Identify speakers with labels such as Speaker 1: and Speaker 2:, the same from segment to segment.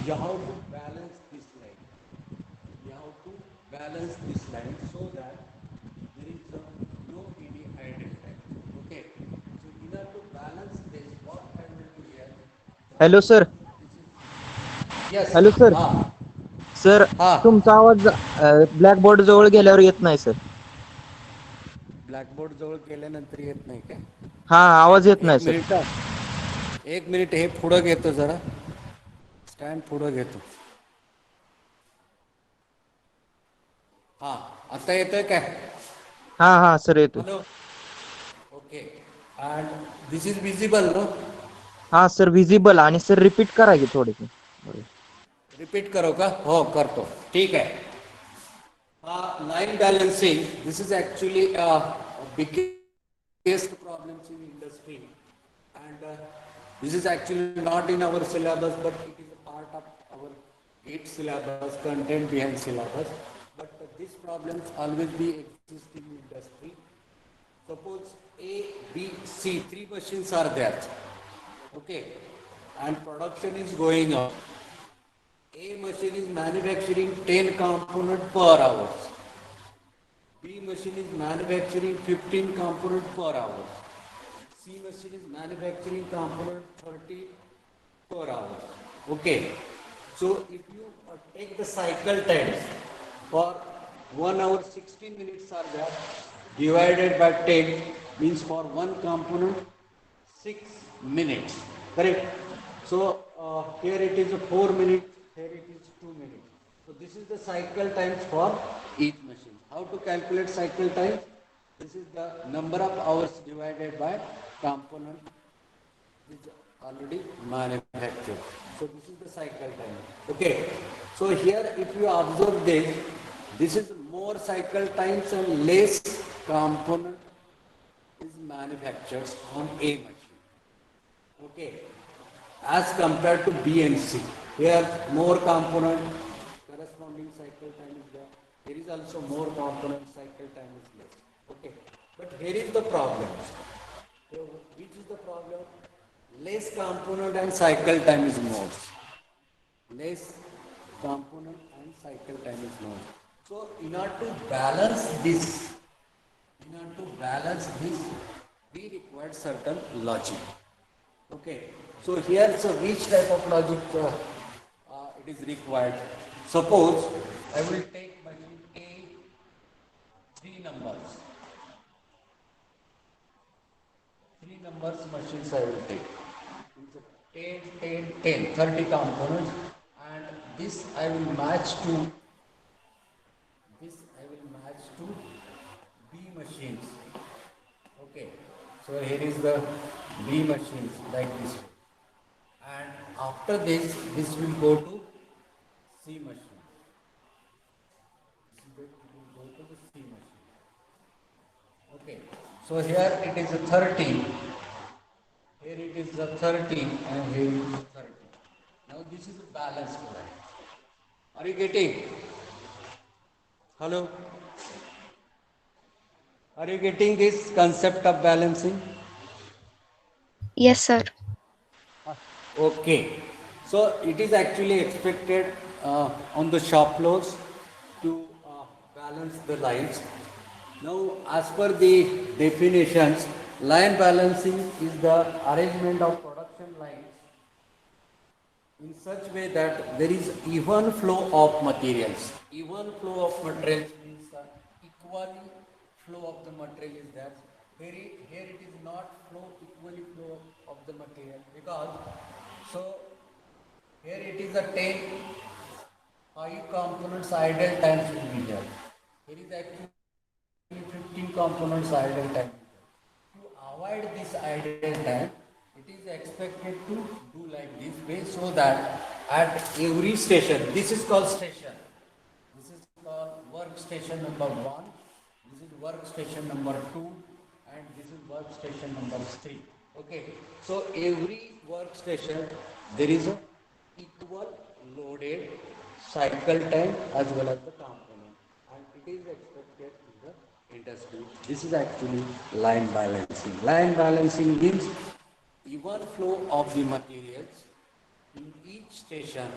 Speaker 1: you have to balance this line. You have to balance this line so that there is no any idle time. Okay. So in order to balance this, what I will do here?
Speaker 2: Hello sir.
Speaker 1: Yes.
Speaker 2: Hello sir.
Speaker 1: Ah.
Speaker 2: Sir
Speaker 1: Ah.
Speaker 2: तुमचा आवाज blackboard जवळ गेल्यावर येत नाही sir.
Speaker 1: Blackboard जवळ केल्यानंतर येत नाही काय?
Speaker 2: हा आवाज येत नाही
Speaker 1: एक
Speaker 2: सर.
Speaker 1: मिनिट. एक मिनिट हे पुढं घेतो जरा. स्टँड पुढं घेतो. हा. आता येतोय काय?
Speaker 2: हा हा सर येतोय.
Speaker 1: Hello. Okay. And this is visible no?
Speaker 2: हा सर विजिबल आणि सर रिपीट करा की थोडे.
Speaker 1: रिपीट करो का? हो करतो. ठीक आहे. Line balancing, this is actually biggest problems in industry, and this is actually not in our syllabus, but it is a part of our GATE syllabus, content behind syllabus. But these problems always be exist in industry. Suppose A, B, C, three machines are there, okay, and production is going on. A machine is manufacturing 10 components per hour. B machine is manufacturing 15 components per hour. C machine is manufacturing component 30 per hour. Okay. So if you take the cycle times for 1 hour 16 minutes are there, divided by 10 means for one component 6 minutes. Correct? So here it is a 4 minutes, here it is 2 minutes. So this is the cycle times for each machine. How to calculate cycle time? This is the number of hours divided by component is already manufactured. So this is the cycle time. Okay. So here if you observe this is more cycle times and less component is manufactured on A machine. Okay. As compared to B and C. Here more component, corresponding cycle time is there. Here is also more component, cycle time is less. Okay. But here is the problem. So which is the problem? Less component and cycle time is more. Less component and cycle time is more. So in order to balance this, we require certain logic. Okay. So here, so which type of logic it is required? Suppose I will take machine A, three numbers. Three numbers machines I will take. It's a 10, 10, 10, 30 components, and this I will match to B machines. Okay. So here is the B machines like this. And after this will go to C machine. This will go to the C machine. Okay. So here it is a 30. Here it is a 30 and here it is a 30. Now this is a balanced line. Are you getting? Hello? Are you getting this concept of balancing?
Speaker 3: Yes, sir.
Speaker 1: Okay. So it is actually expected on the shop floors to balance the lines. Now, as per the definitions, line balancing is the arrangement of production lines in such way that there is even flow of materials. Even flow of materials means equally flow of the material is there. Here it is not flow equally flow of the material because so here it is a 10 5 components idle times will be there. Here is actually 15 components idle time. To avoid this idle time, it is expected to do like this way so that at every station, this is called station. This is called workstation number 1. This is workstation number 2 and this is workstation number 3. Okay. So every workstation there is a equal loaded cycle time as well as the component and it is expected in the industry. This is actually line balancing. Line balancing means even flow of the materials in each station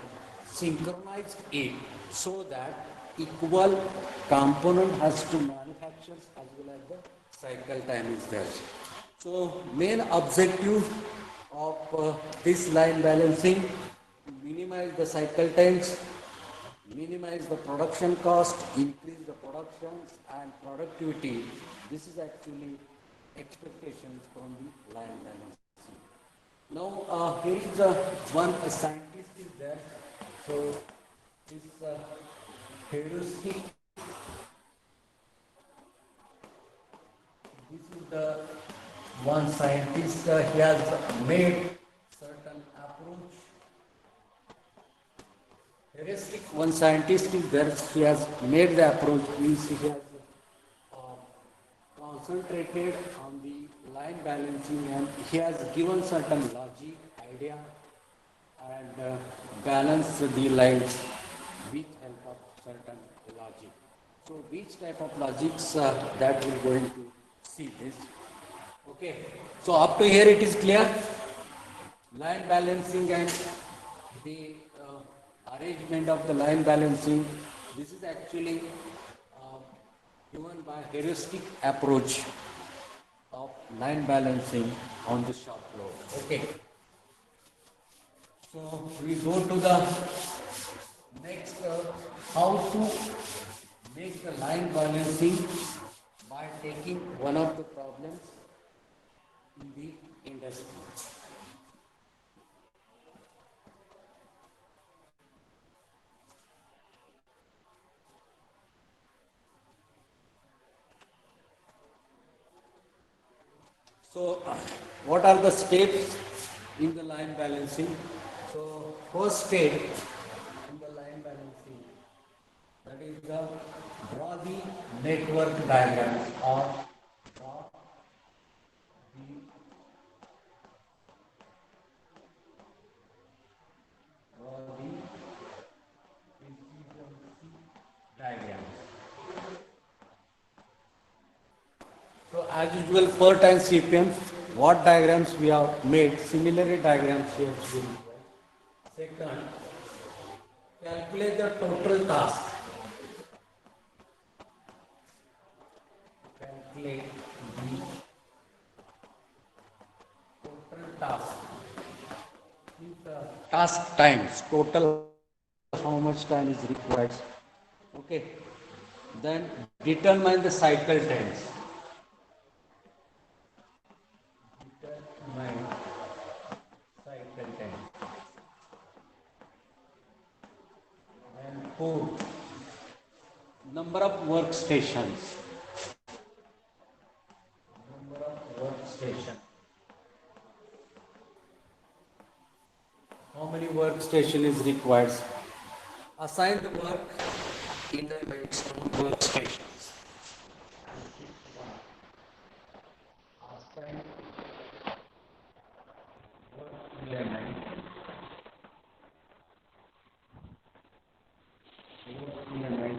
Speaker 1: synchronize it so that equal component has to manufacture as well as the cycle time is there. So main objective of this line balancing, minimize the cycle times, minimize the production cost, increase the productions and productivity. This is actually expectations from the line balancing. Now, here is one scientist is there. So, this Heuristic, this is the one scientist, he has made certain approach. Heuristic, one scientist is there, he has made the approach, means he has concentrated on the line balancing and he has given certain logic, idea and balance the lines with help of certain logic. So which type of logics that we're going to see this. Okay, so up to here it is clear. Line balancing and the arrangement of the line balancing. This is actually given by heuristic approach of line balancing on the shop floor. Okay. So we go to the next how to make the line balancing by taking one of the problems in the industry. So, what are the steps in the line balancing? So, first step in the line balancing, that is the draw the network diagram or draw the efficiency diagram. So as usual, per time CPM, what diagrams we have made, similarly diagrams here will be. Second, calculate the total task. Calculate the total task. Task times, total how much time is required. Okay. Then determine the cycle times. Determine cycle time. And four, number of workstations. Number of workstations. How many workstation is required? Assign the work in the maximum workstations. Assign work element. Work element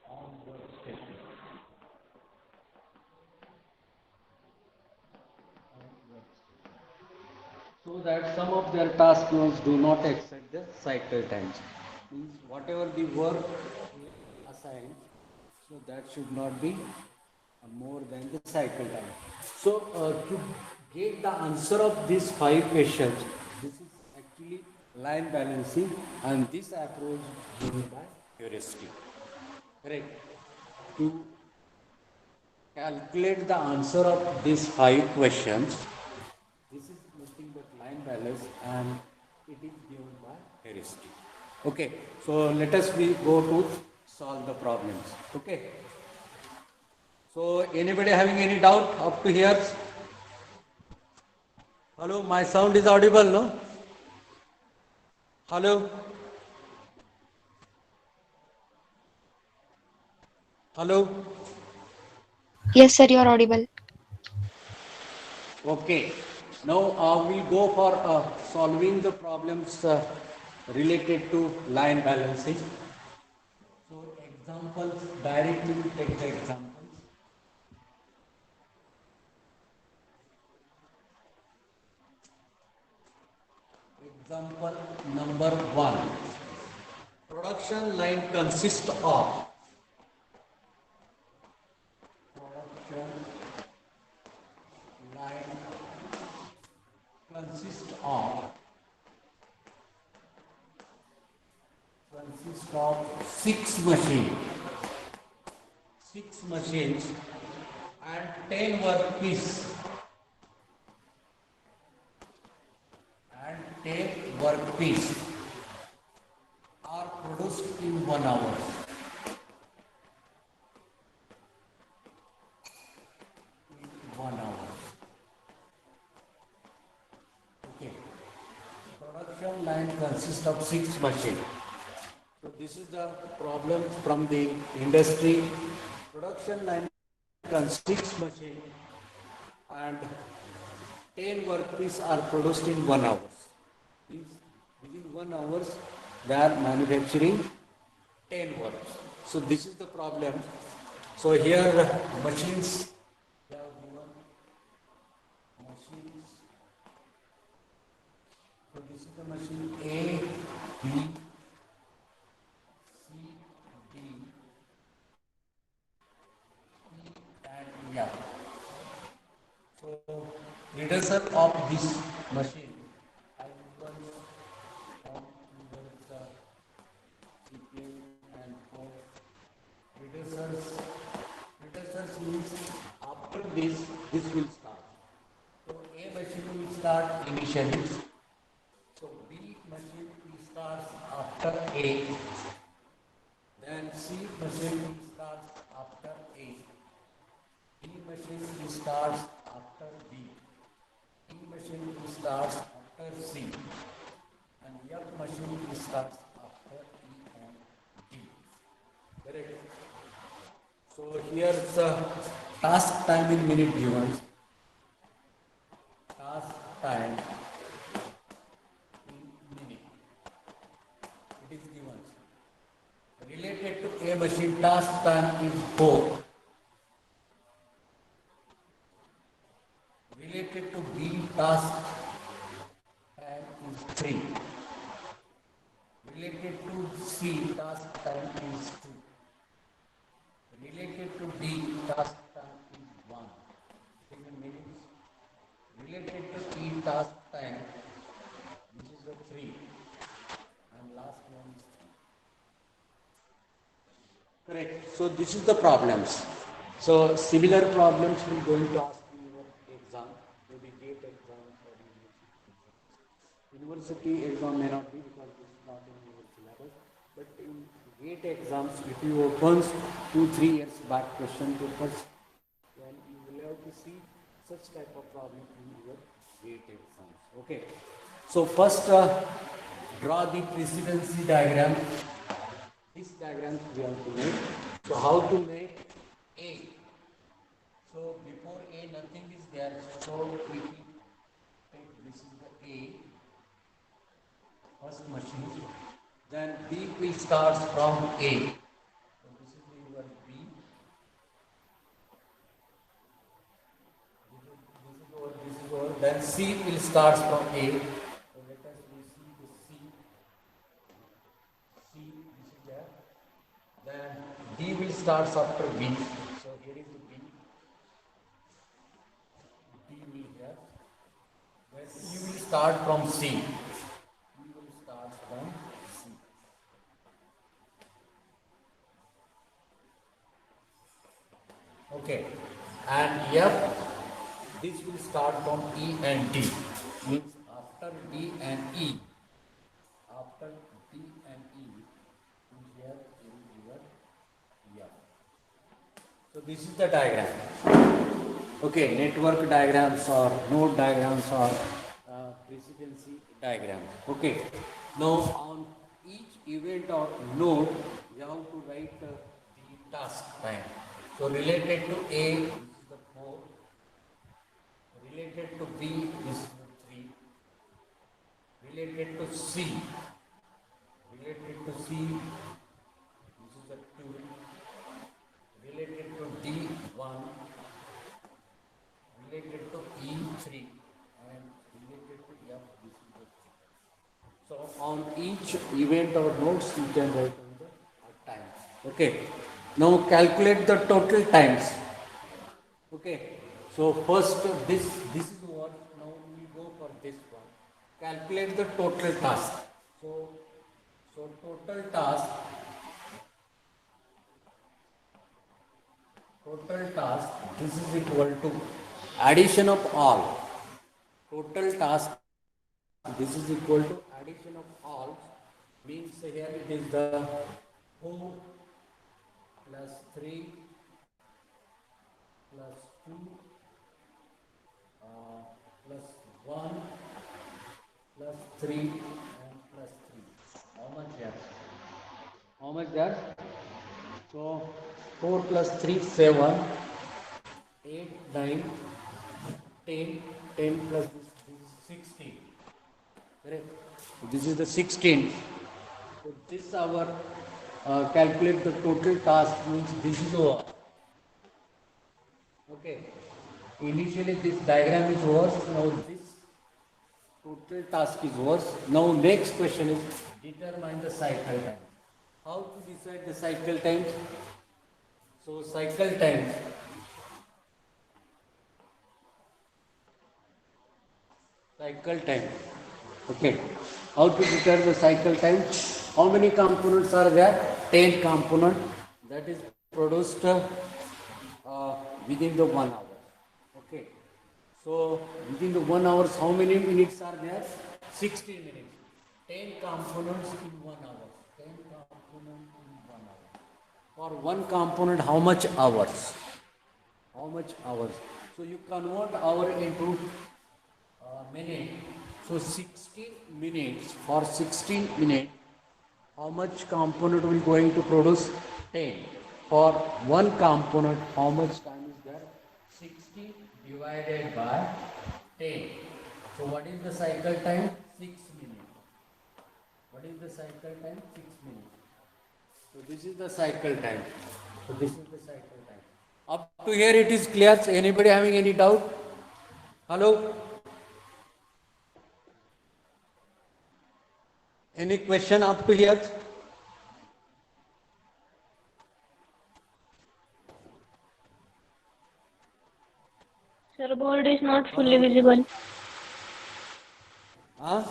Speaker 1: on workstation. So that some of their task nodes do not exceed the cycle times. Means whatever the work assigned, so that should not be more than the cycle time. So to get the answer of these 5 questions, this is actually line balancing and this approach is given by heuristic. Correct. To calculate the answer of these 5 questions, this is nothing but line balance and it is given by heuristic. Okay, so let us go to solve the problems. Okay. So anybody having any doubt up to here? Hello, my sound is audible, no? Hello? Hello?
Speaker 3: Yes, sir, you are audible.
Speaker 1: Okay. Now we'll go for solving the problems related to line balancing. So examples, directly we take the examples. Example number 1. Production line consists of production line consists of 6 machines and 10 workpiece are produced in 1 hour. In 1 hour. Okay. Production line consists of 6 machines. So this is the problem from the industry. Production line consists 6 machines and 10 workpieces are produced in 1 hour. Within 1 hour, they are manufacturing 10 works. So this is the problem. So here machines, they have given machines. So this is the machine A, B, C, D, E and F. So reducer of this machine, I will the CPU and for reducers means after this will start. So A machine will start initially. So B machine will start after A. Then C machine will start after A. D machine will start after B. E machine will start after C. And F machine will start after E and D. Correct? So here the task time in minute given. Task time in minute. It is given. Related to A machine, task time is 4. Related to B, task time is 3. Related to C, task time is 2. Related to D, task time is 1. 7 minutes. Related to E, task time, this is the 3. And last one is 3. Correct. So this is the problems. So similar problems will going to ask in your exam, maybe GATE exam or university exam may not be because this is not in your syllabus. But in GATE exams, if you open 2-3 years back question papers, then you will have to see such type of problem in your GATE exams. Okay. So first, draw the precedency diagram. This diagram we have to make. So how to make A? So before A nothing is there. So we will take this is the A, first machine. Then B will start from A. So this is your B. This is over. Then C will start from A. So let us see the C. C, this is there. Then D will start after B. So here is the B. D will here. Then E will start from C. E will start from C. Okay. And F, this will start from E and D. Means after D and E. After D and E, here is your F. So this is the diagram. Okay, network diagrams or node diagrams or precedency diagram. Okay. Now on each event or node, you have to write the task time. So related to A, this is the 4. Related to B, this is the 3. Related to C, this is the 2. Related to D, 1. Related to E, 3. And related to F, this is the 3. on each event or nodes you can write on the time. Okay. Now calculate the total times. Okay. So first this is what, now we go for this one. Calculate the total task. So total task, this is equal to addition of all. Total task, this is equal to addition of all, means here it is the 4 plus 3 plus 2 plus 1 plus 3 and plus 3. How much there? How much there? So 4 plus 3, 7, 8, 9, 10, 10 plus this is 16. Correct? This is the 16. So this our calculate the total task, means this is over. Okay. Initially this diagram is worse. Now this total task is worse. Now next question is determine the cycle time. How to decide the cycle time? So cycle time. Cycle time. Okay. How to determine the cycle time? How many components are there? 10 components. That is produced within the 1 hour. Okay. So within the 1 hour, how many minutes are there? 60 minutes. 10 components in 1 hour. 10 components in 1 hour. For one component, how much hours? How much hours? So you convert hour into minute. So 16 minutes, for 16 minutes, how much component will going to produce? 10. For one component, how much time is there? 60 divided by 10. So what is the cycle time? 6 minutes. What is the cycle time? 6 minutes. So this is the cycle time. So this is the cycle time. Up to here it is clear. Anybody having any doubt? Hello? Any question up to here?
Speaker 4: Sir, board is not fully visible.
Speaker 1: Huh?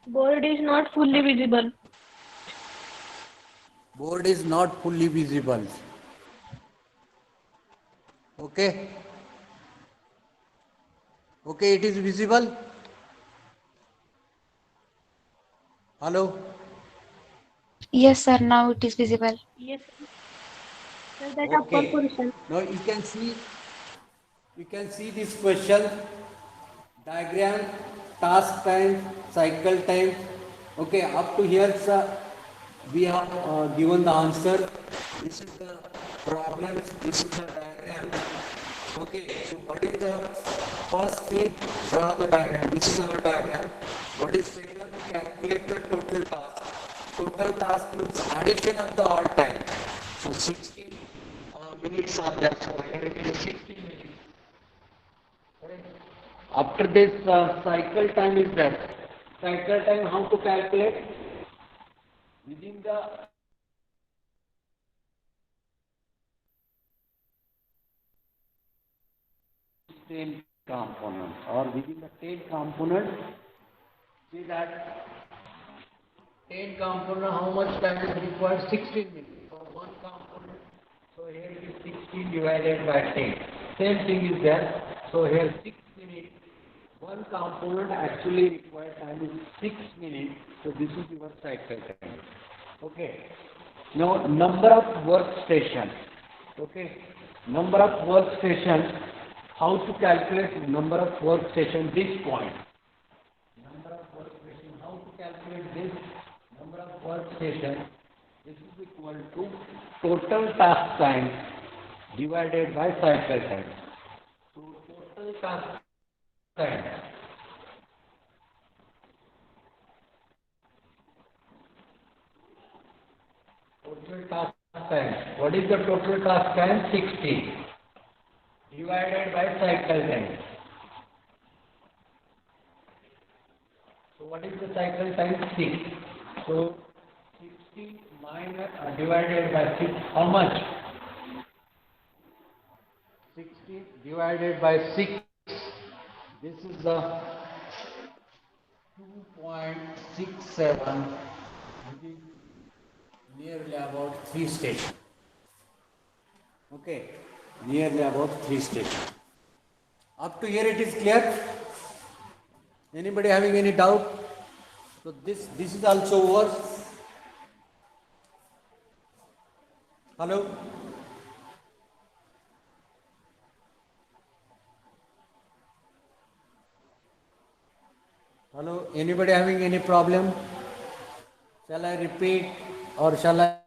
Speaker 4: Board is not fully visible.
Speaker 1: Board is not fully visible. Okay. Okay, it is visible. Hello?
Speaker 3: Yes, sir. Now it is visible.
Speaker 4: Yes, sir. Sir, that upper
Speaker 1: Okay.
Speaker 4: portion.
Speaker 1: Now you can see this question, diagram, task time, cycle time. Okay, up to here, sir, we have given the answer. This is the problem, this is the diagram. Okay, so what is the first thing? Draw the diagram. This is our diagram. What is second? Calculate the total task. Total task means addition of the odd time. So 16 minutes are there. So here it is 16 minutes. Correct. After this cycle time is there. Cycle time how to calculate? Within the ten component or within the 10 component, see that 10 component, how much time is required? 16 minutes for one component. So here it is 16 divided by 10. Same thing is there. So here 6 minutes. One component actually required time is 6 minutes. So this is your cycle time. Okay. Now number of workstation. Okay. Number of workstation. How to calculate number of workstation? This point. Number of workstation. How to calculate this? Number of workstation. This is equal to total task time divided by cycle time. So total task time. Total task time. What is the total task time? 60 divided by cycle time. So what is the cycle time? 6. So 60 minus divided by 6, how much? 60 divided by 6. This is the 2.67, which is nearly about 3 stations. Okay, nearly about 3 stations. Up to here it is clear? Anybody having any doubt? So this is also over. Hello? Hello? Anybody having any problem? Shall I repeat or shall I?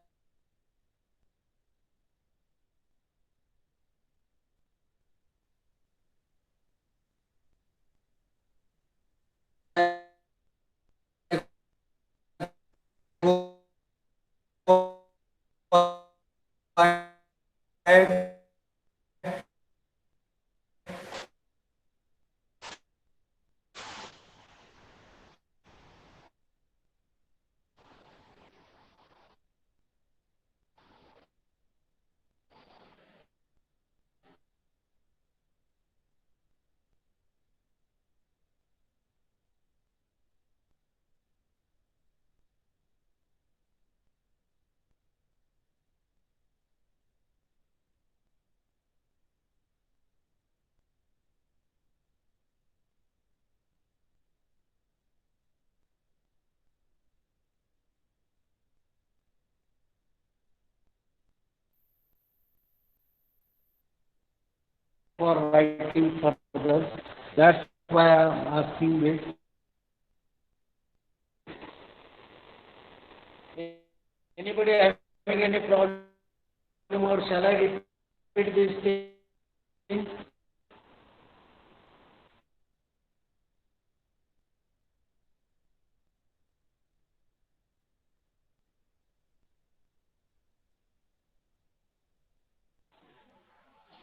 Speaker 1: For writing further. That's why I'm asking this. Anybody having any problem or shall I repeat this thing?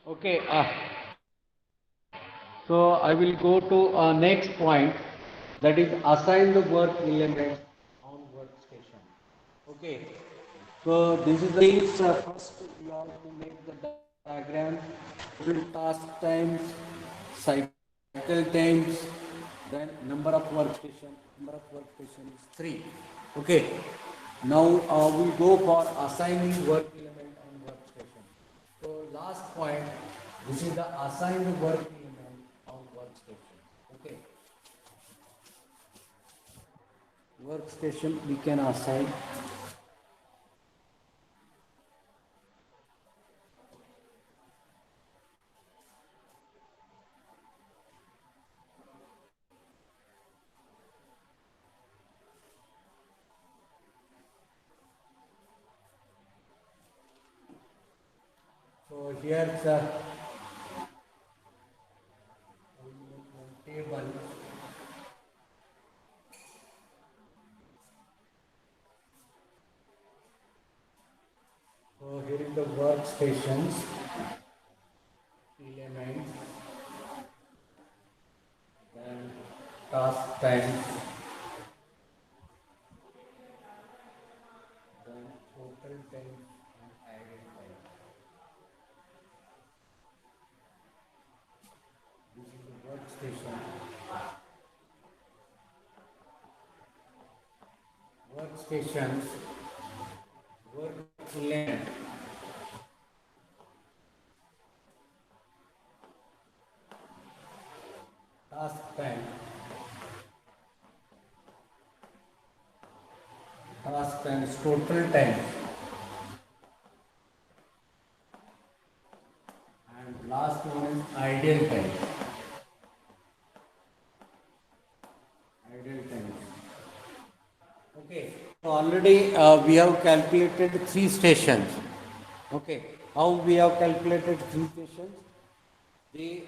Speaker 1: Okay. So I will go to next point, that is assign the work element on workstation. Okay. So this is the things, first you have to make the diagram, full task times, cycle times, then number of workstation. Number of workstation is 3. Okay. Now we go for assigning work element on workstation. So last point, this is the assigned work element on workstation. Okay. Workstation we can assign. So here's the table. So here is the workstations element, then task time, then total time and idle time. This is the workstation. Workstations, work element. Task time, is total time, and last one is ideal time. Ideal time. Okay. So already we have calculated 3 stations. Okay. How we have calculated 3 stations? The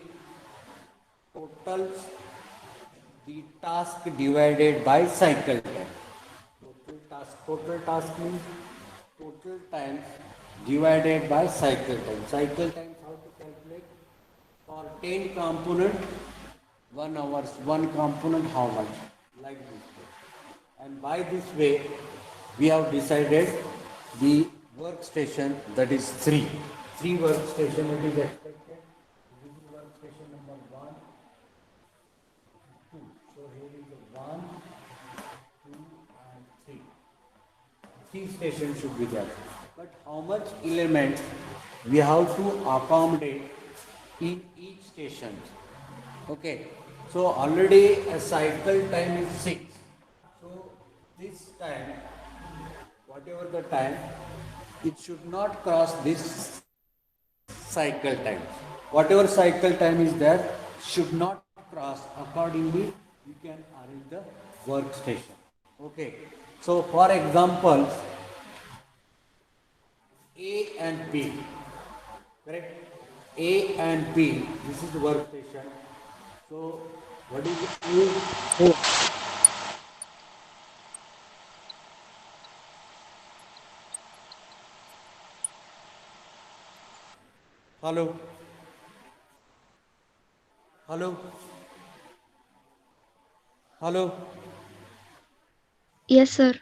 Speaker 1: totals, the task divided by cycle time. Total task means total time divided by cycle time. Cycle time how to calculate? For 10 component, 1 hours, 1 component how much? Like this. And by this way, we have decided the workstation, that is 3. 3 workstation it is expected. This is workstation number 1, 2. So here is the 1, 2 and 3. 3 stations should be there. But how much element we have to accommodate in each station? Okay. So already a cycle time is 6. So this time, whatever the time, it should not cross this cycle time. Whatever cycle time is there should not cross. Accordingly, you can arrange the workstation. Okay. So for example, A and B, correct? A and B, this is the workstation. So what is A? Hello? Hello? Hello?
Speaker 3: Yes, sir.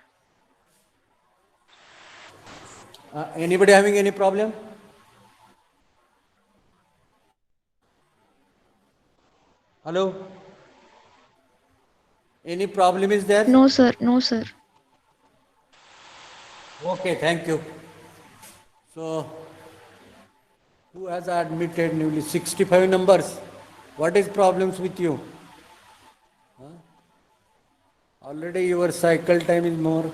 Speaker 1: Anybody having any problem? Hello? Any problem is there?
Speaker 3: No, sir. No, sir.
Speaker 1: Okay, thank you. So, who has admitted newly 65 numbers? What is problems with you? Huh? Already your cycle time is more.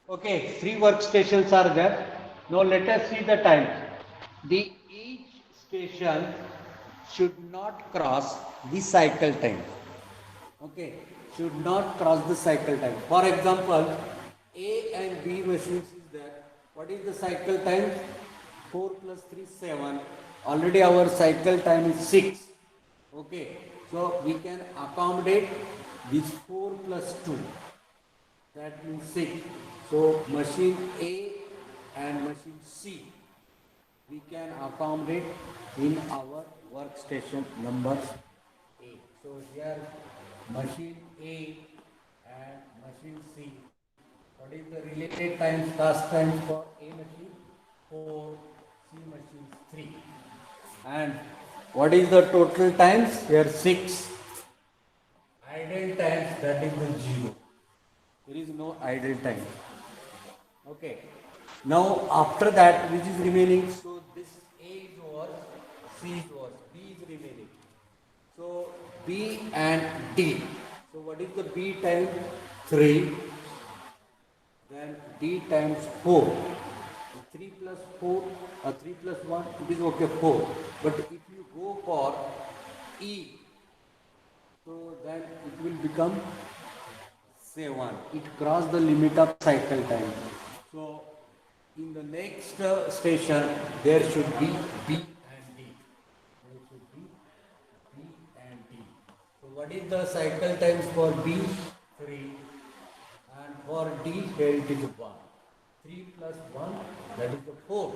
Speaker 1: Okay, 3 workstations are there. Now let us see the time. The each station should not cross the cycle time. Okay, should not cross the cycle time. For example, A and B machines is there. What is the cycle time? 4 plus 3, 7. Already our cycle time is 6. Okay, so we can accommodate this 4 plus 2. That means 6. So machine A and machine C, we can accommodate in our workstation number A. So here machine A and machine C. What is the related times, task times for A machine? 4, C machine 3. And what is the total times? Here 6. Idle times, that is the 0. There is no idle time. Okay. Now after that, which is remaining? So this A is over, C is over, B is remaining. So B and D. So what is the B time? 3. Then D times 4. 3 plus 4, 3 plus 1, it is okay 4. But if you go for E, so then it will become 7. It crossed the limit of cycle time. So in the next station, there should be B and D. There should be B and D. So what is the cycle times for B? 3. And for D, here it is 1. 3 plus 1, that is the 4.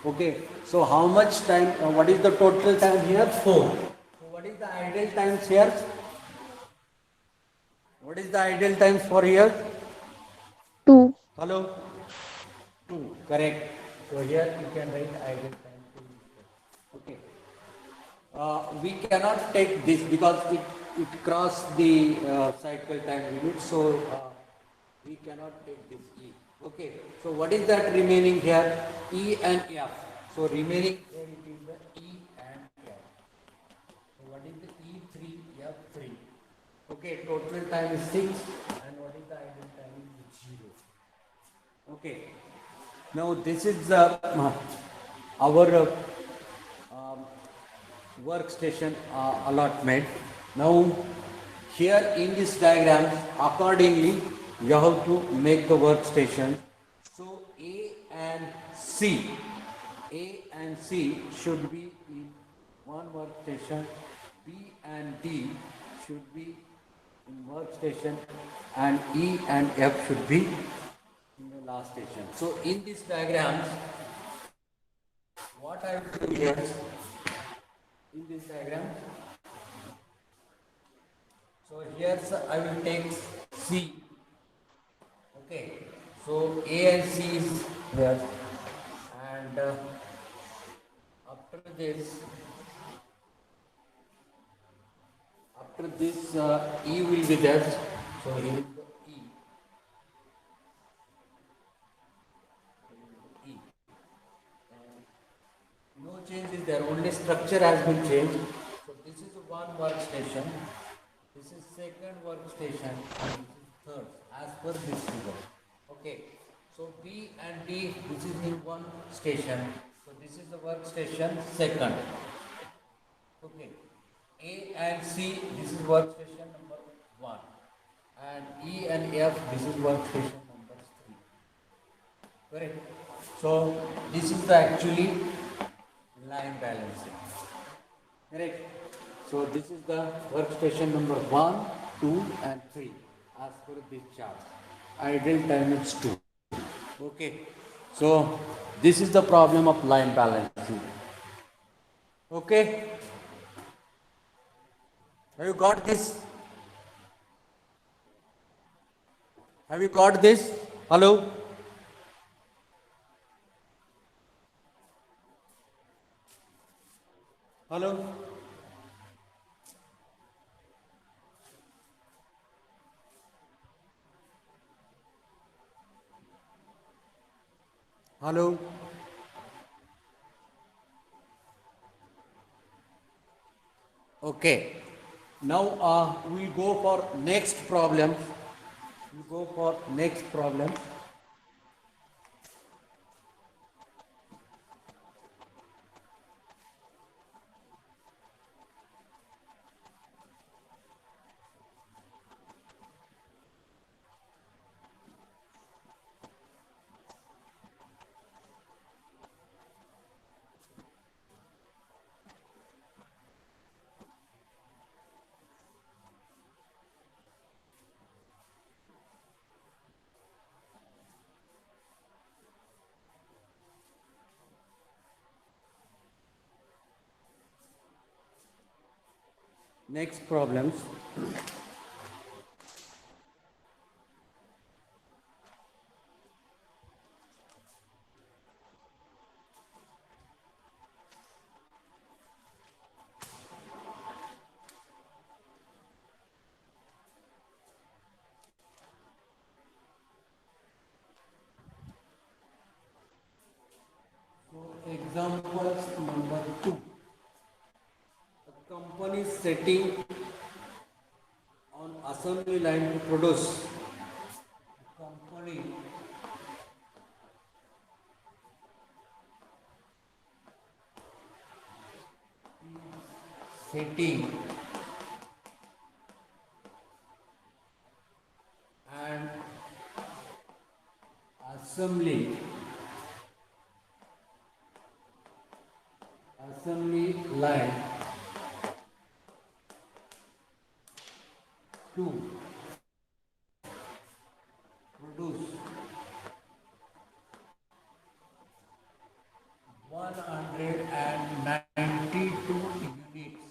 Speaker 1: Okay, so how much time, what is the total time here? 4. So what is the idle times here? What is the idle times for here?
Speaker 3: 2.
Speaker 1: Hello? 2, correct. So here you can write idle time 2. Okay. We cannot take this because it crossed the cycle time limit, so we cannot take this E. Okay, so what is that remaining here? E and F. So remaining here it is the E and F. So what is the E3, F3? Okay, total time is 6 and what is the idle time is 0. Okay, now this is our workstation allotment. Now here in this diagram, accordingly you have to make the workstation. So A and C should be in one workstation, B and D should be in workstation, and E and F should be in the last station. So in this diagram, what I will do here in this diagram, So here I will take C. Okay. So A and C is there, and after this, E will be there. So here is the E. E. No change is there, only structure has been changed. So this is one workstation, this is second workstation, and this is third, as per this figure. Okay, so B and D, this is in one station. So this is the workstation second. Okay, A and C, this is workstation number 1. And E and F, this is workstation number 3. Correct. So this is the actually line balancing. Correct. So this is the workstation number 1, 2 and 3 as per this chart. Idle time is 2. Okay. So this is the problem of line balancing. Okay. Have you got this? Have you got this? Hello? Hello? Hello? Okay. Now we'll go for next problem. We'll go for next problem. Next problems. So examples number 2. A company setting on assembly line to produce. Company setting and assembly line to produce 192 units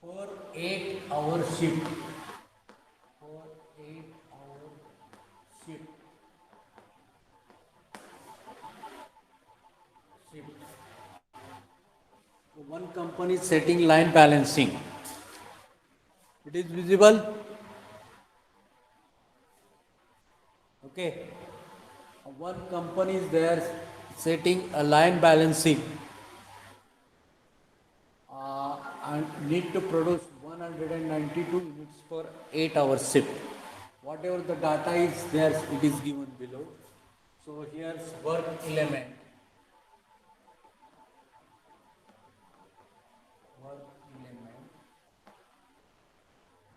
Speaker 1: for 8-hour shift. For 8-hour shift. One company is setting line balancing. It is visible. Okay. One company is there setting a line balancing and need to produce 192 units for 8-hour shift. Whatever the data is there, it is given below. So here's work element.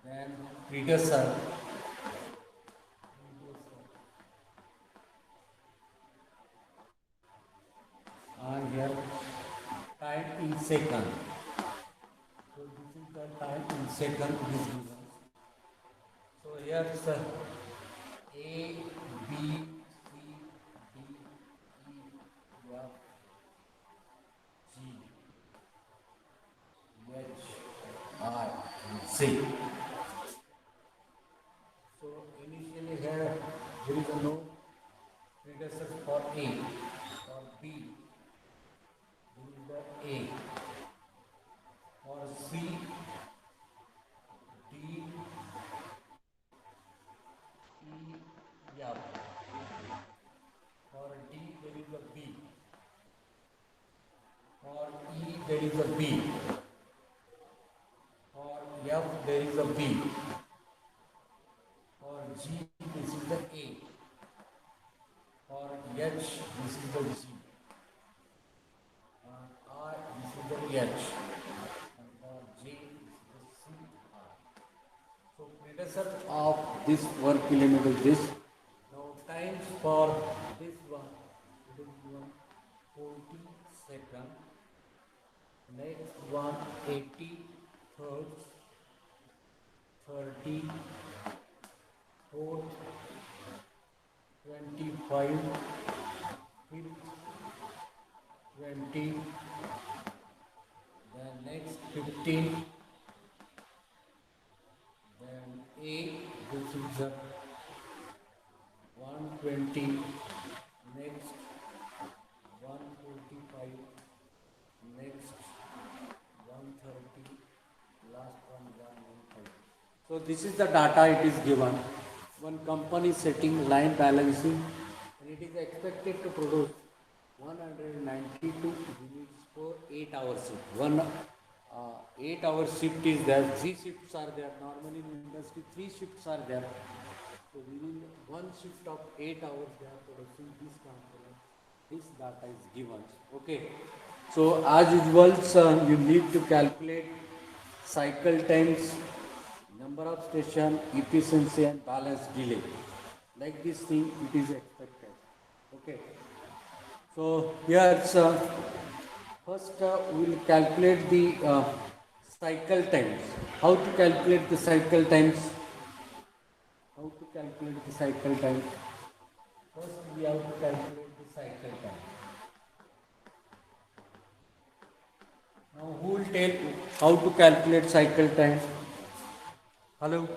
Speaker 1: Then reducer. And here time in second. So this is the time in second it is given. So here sir, A, B, C, D, E, F, G, H, C. So initially here there is a no predecessor for A, for B there is the A, for C, D, E, yeah, for D there is a B, for E there is a B, for F there is a B, for G this is the A, for H this is the G, and R this is the H, and for J this is the C, R. So predecessor of this work element is this. Now times for this one, it is given 40 second. Next one 80 thirds, 30 fourth, 25 fifth, 20, then next 15, then 8, this is the 120, next 145, next 130, last one 115. So this is the data it is given. One company setting line balancing and it is expected to produce 192 units for 8 hours shift. 8 hour shift is there, 3 shifts are there. Normally in industry 3 shifts are there. So within one shift of 8 hours they are producing this component. This data is given. Okay. So as usual, you need to calculate cycle times, number of station, efficiency and balance delay. Like this thing it is expected. Okay. So here first we will calculate the cycle times. How to calculate the cycle times? How to calculate the cycle time? First we have to calculate the cycle time. Now who will tell how to calculate cycle time? Hello?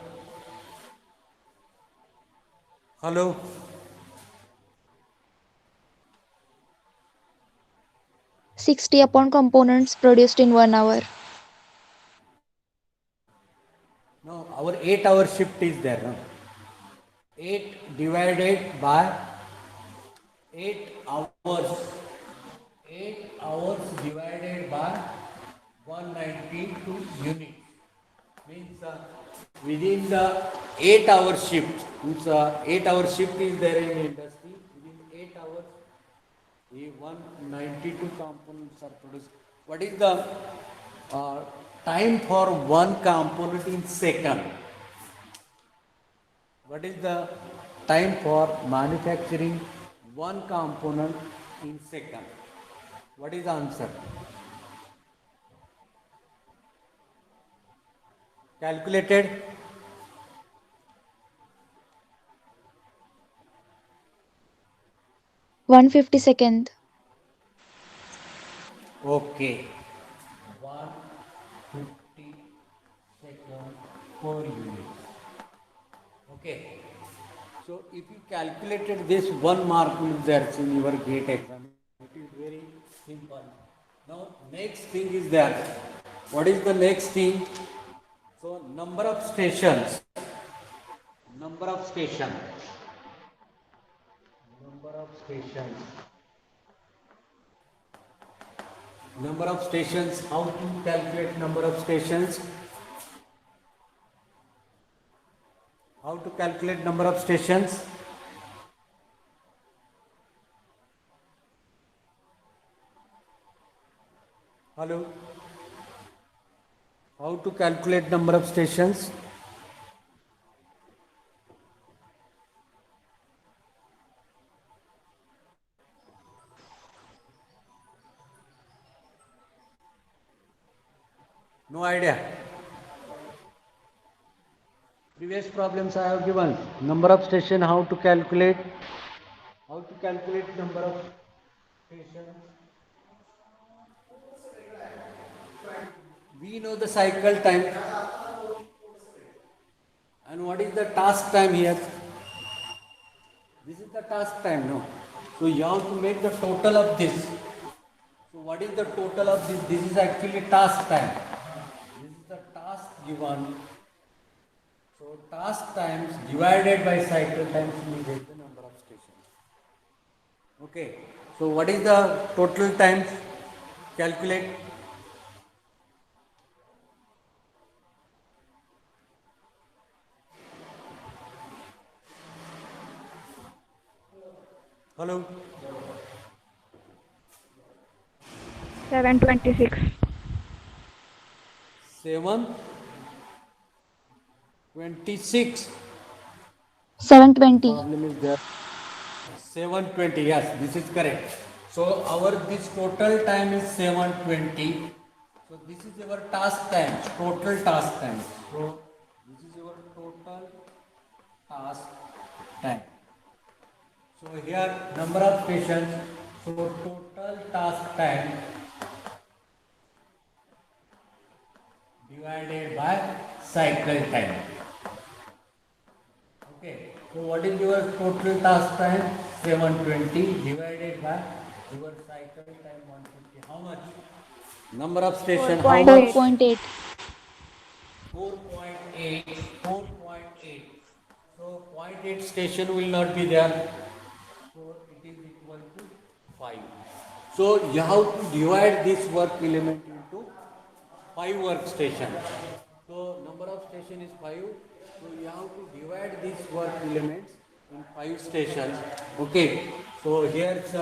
Speaker 1: Hello?
Speaker 3: 60 upon components produced in 1 hour.
Speaker 1: No, our 8 hour shift is there. No? 8 divided by 8 hours. 8 hours divided by 192 units. Means within the 8 hour shift, means 8 hour shift is there in industry. Within 8 hours, the 192 components are produced. What is the time for one component in second? What is the time for manufacturing one component in second? What is the answer? Calculated?
Speaker 3: $150.
Speaker 1: Okay. 150 second per unit. Okay. So if you calculated this, 1 mark will there in your gate exam. It is very simple. Now next thing is that. What is the next thing? So number of stations. Number of stations. Number of stations. Number of stations. How to calculate number of stations? How to calculate number of stations? Hello? How to calculate number of stations? No idea. Previous problems I have given. Number of station, how to calculate? How to calculate number of stations? We know the cycle time. And what is the task time here? This is the task time, no? So you have to make the total of this. So what is the total of this? This is actually task time. This is the task given. So task times divided by cycle times will get the number of stations. Okay. So what is the total time? Calculate. Hello.
Speaker 4: 726.
Speaker 1: 726.
Speaker 3: 720.
Speaker 1: Problem is there. 720. Yes, this is correct. So our this total time is 720. So this is our task time. Total task time. So this is your total task time. So here number of stations. So total task time divided by cycle time. Okay. So what is your total task time? 720 divided by your cycle time 150. How much? Number of station. How much?
Speaker 3: 4.8.
Speaker 1: 4.8. 4.8. So 0.8 station will not be there. So it is equal to 5. So you have to divide this work element into 5 workstations. So number of station is 5. So you have to divide these work elements in 5 stations. Okay. So here I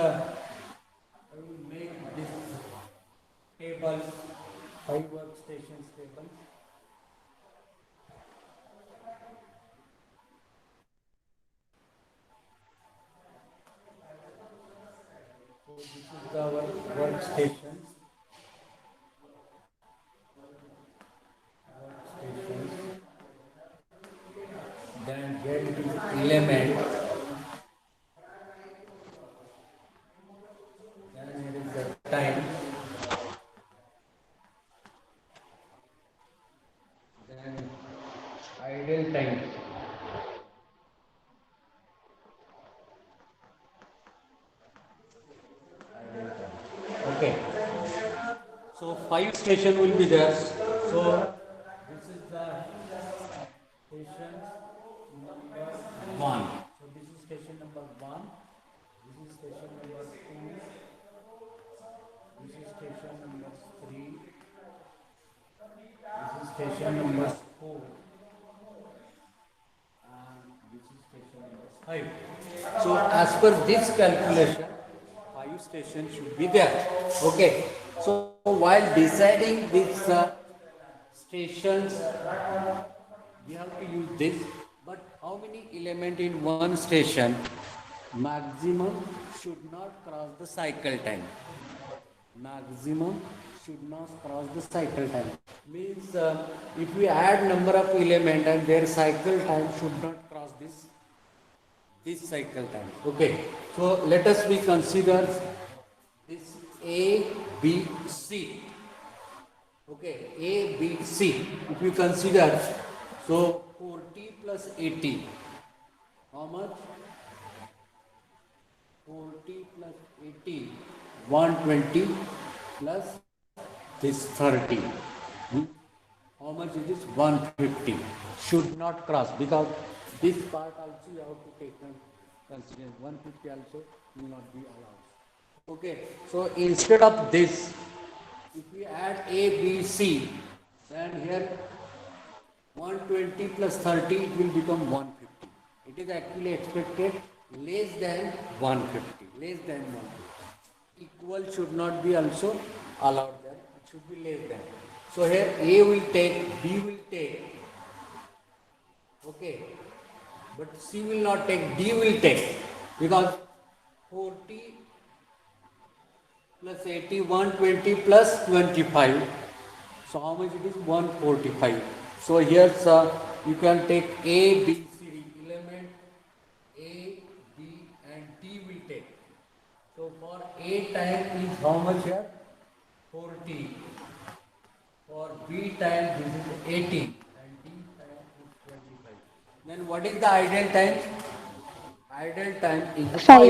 Speaker 1: will make this table 5 workstations table. So this is our workstations. Then get this element. Then here is the time. Then idle time. Okay. So 5 station will be there. So this is the station number 1. So this is station number 1. This is station number 2. This is station number 3. This is station number 4. And this is station number 5. So as per this calculation, 5 stations should be there. Okay. So while deciding these stations, we have to use this. But how many elements in one station? Maximum should not cross the cycle time. Maximum should not cross the cycle time. Means if we add number of elements and their cycle time should not cross this cycle time. Okay. So let us be consider this A, B, C. Okay, A, B, C. If you consider, so 40 plus 80. How much? 40 plus 80. 120 plus this 30. How much it is? 150. Should not cross because this part also you have to take consider. 150 also will not be allowed. Okay, so instead of this, if we add A, B, C, then here 120 plus 30, it will become 150. It is actually expected less than 150. Less than 150. Equal should not be also allowed there. It should be less than. So here A will take, B will take. Okay. But C will not take, D will take. Because 40 plus 80, 120 plus 25. So how much it is? 145. So here you can take A, B, C element. A, B and D will take. So for A time is how much here? 40. For B time this is 80 and D time is 25. Then what is the ideal time? Ideal time is 5.
Speaker 3: 5.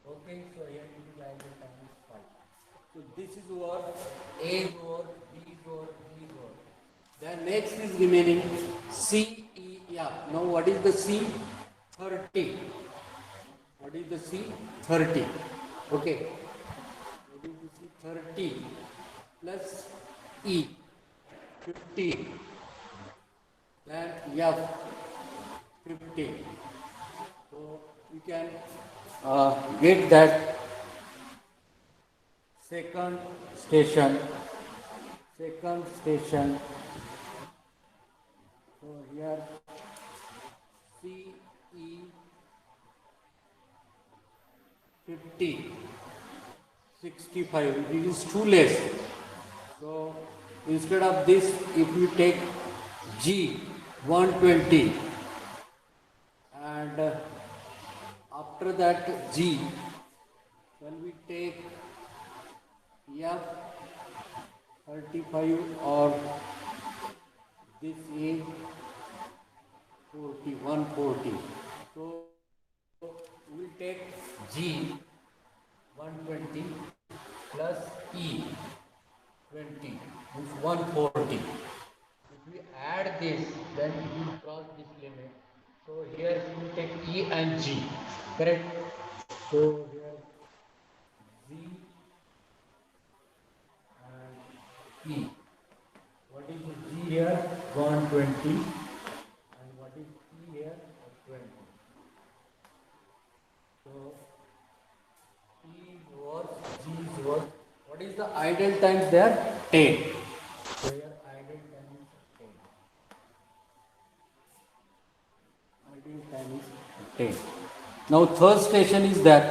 Speaker 1: Okay, so here it is ideal time is 5. So this is what A is over, B is over, B is over. Then next is remaining C, E, yeah. Now what is the C? 30. What is the C? 30. Okay. What is the C? 30 plus E, 50. Then F, 15. So we can get that second station. So here C, E, 50, 65. It is too less. So instead of this, if you take G, 120, and after that G, then we take F, 35, or this is 40, 140. So we'll take G, 120, plus E, 20, is 140. If we add this, then we will cross this limit. So here we will take E and G, correct? So here Z and E. What is G here? 120. And what is E here? 20. So E is worse, G is worse. What is the ideal times there? 10. So here ideal time is 10. Ideal time is 10. Now third station is that.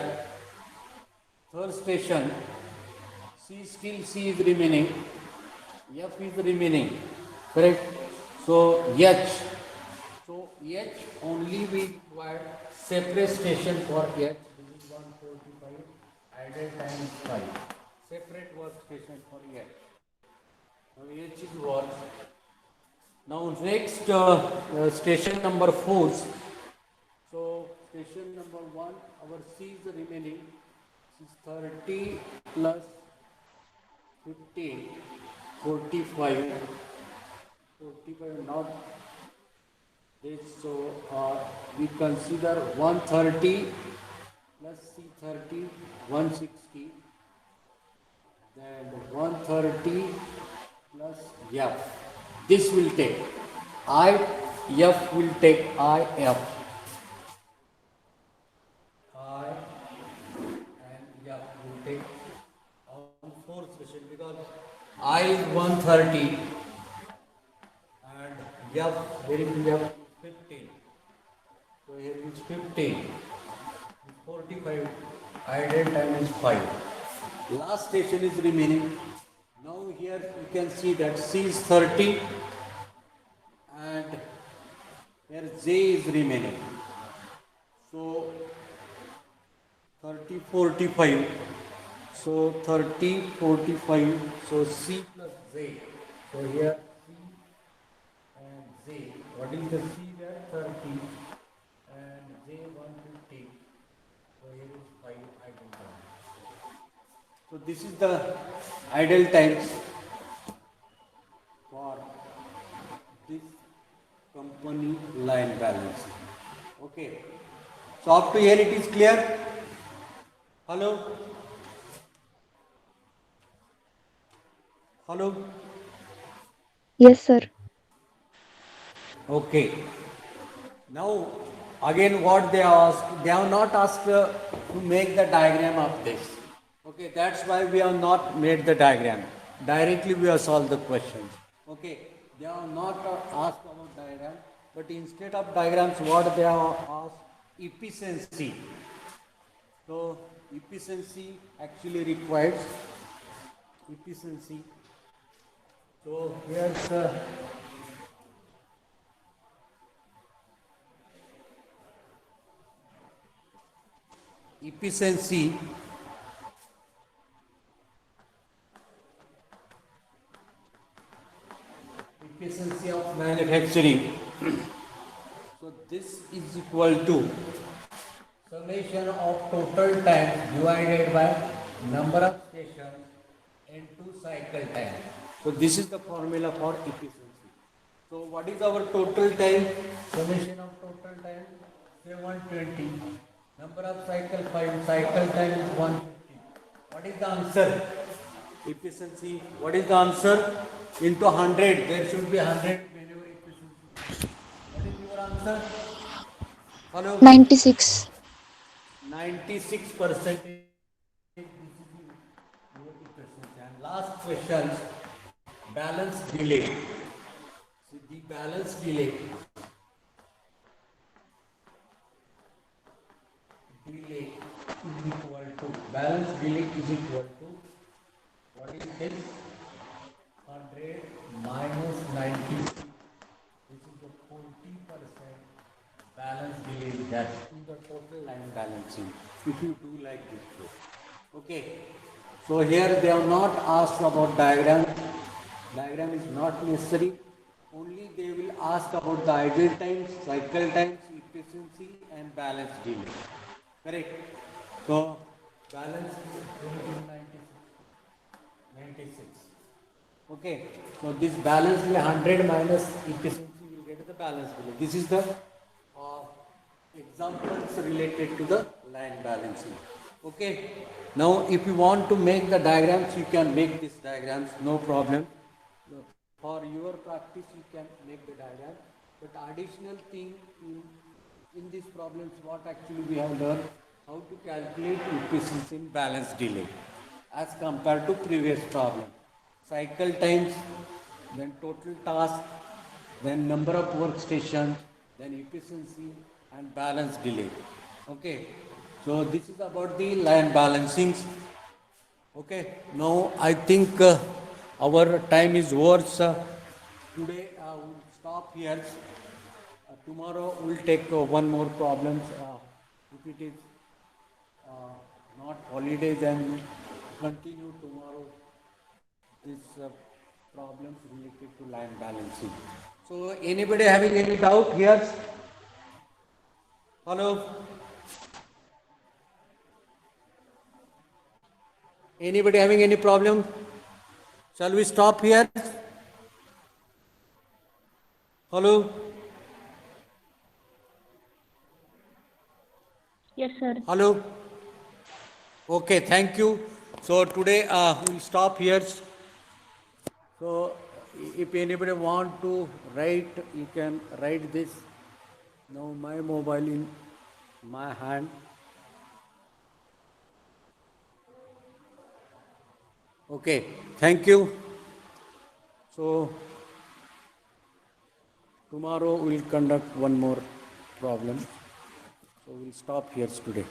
Speaker 1: Third station, C is remaining, F is remaining, correct? So H. So H only we require separate station for H. This is 145. Ideal time is 5. Separate workstation for H. Now H is what? Now next station number 4. So station number 1, our C is remaining. This is 30 plus 15, 45. 45 not this. So we consider 130 plus C30, 160. Then 130 plus F. This will take I, F will take IF. I and F will take on fourth station because I is 130 and F, where is F? 15. So here is 15. 45. Ideal time is 5. Last station is remaining. Now here you can see that C is 30 and here J is remaining. So 30, 45. So 30, 45. So C plus J. So here C and J. What is the C there? 30 and J 150. So here is 5 ideal time. So this is the ideal times for this company line balancing. Okay. So up to here it is clear? Hello? Hello?
Speaker 3: Yes, sir.
Speaker 1: Okay. Now again what they ask, they have not asked to make the diagram of this. Okay, that's why we have not made the diagram. Directly we have solved the questions. Okay, they have not asked about diagram, but instead of diagrams, what they have asked? Efficiency. So efficiency actually requires efficiency. So here's efficiency. Efficiency of manufacturing. this is equal to summation of total time divided by number of stations into cycle time. So this is the formula for efficiency. So what is our total time? Summation of total time 720. Number of cycle 5. Cycle time is 150. What is the answer? Efficiency. What is the answer? Into 100. There should be 100 whenever efficiency. What is your answer? Hello?
Speaker 3: 96.
Speaker 1: 96%. This is your efficiency. And last question, balance delay. See the balance delay. Delay is equal to, balance delay is equal to, what is this? 100 minus 90. This is the 40% balance delay that in the total line balancing. If you do like this way. Okay. So here they have not asked about diagram. Diagram is not necessary. Only they will ask about the idle times, cycle times, efficiency and balance delay. Correct. So balance is 96. Okay. So this balance will 100 minus efficiency will get the balance delay. This is the examples related to the line balancing. Okay. Now if you want to make the diagrams, you can make these diagrams, no problem. For your practice, you can make the diagram. But additional thing in these problems, what actually we have learned, how to calculate efficiency in balance delay as compared to previous problem. Cycle times, then total task, then number of workstations, then efficiency and balance delay. Okay. So this is about the line balancings. Okay. Now I think our time is over. Today we'll stop here. Tomorrow we'll take one more problem. If it is not holiday, then continue tomorrow these problems related to line balancing. So anybody having any doubt here? Hello? Anybody having any problem? Shall we stop here? Hello?
Speaker 4: Yes, sir.
Speaker 1: Hello? Okay, thank you. So today we'll stop here. So if anybody want to write, you can write this. Now my mobile in my hand. Okay, thank you. So tomorrow we'll conduct one more problem. So we'll stop here today.